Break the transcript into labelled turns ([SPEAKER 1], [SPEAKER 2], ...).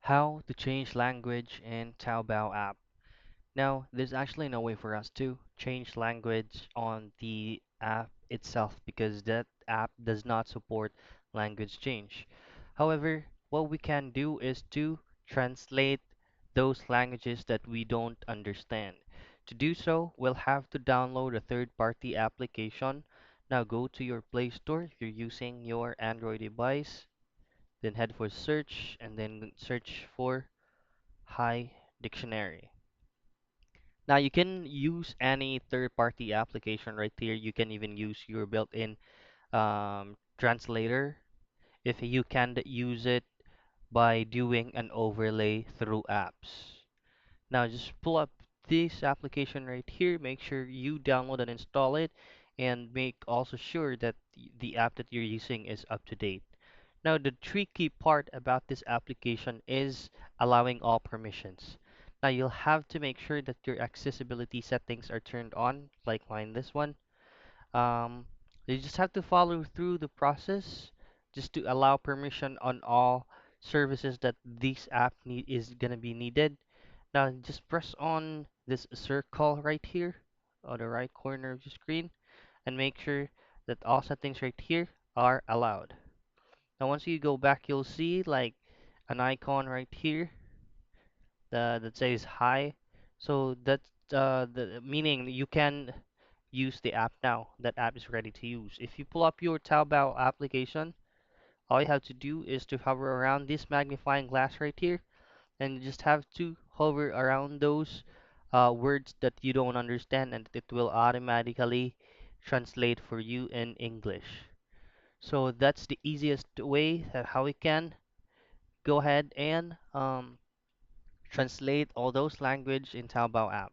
[SPEAKER 1] How to change language in Taobao app. Now, there's actually no way for us to change language on the app itself because that app does not support language change. However, what we can do is to translate those languages that we don't understand. To do so, we'll have to download a third-party application. Now go to your Play Store if you're using your Android device, then head for search and then search for Hi Dictionary. Now you can use any third-party application right here. You can even use your built-in translator if you can use it by doing an overlay through apps. Now just pull up this application right here. Make sure you download and install it, and make also sure that the app that you're using is up to date. Now, the tricky part about this application is allowing all permissions. Now, you'll have to make sure that your accessibility settings are turned on, like mine, this one. Um, you just have to follow through the process just to allow permission on all services that this app need is gonna be needed. Now, just press on this circle right here on the right corner of your screen and make sure that all settings right here are allowed. Now once you go back, you'll see like an icon right here that says hi. So that's the meaning you can use the app now. That app is ready to use. If you pull up your Taobao application, all you have to do is to hover around this magnifying glass right here, and you just have to hover around those words that you don't understand, and it will automatically translate for you in English. So that's the easiest way that how we can go ahead and translate all those language in Taobao app.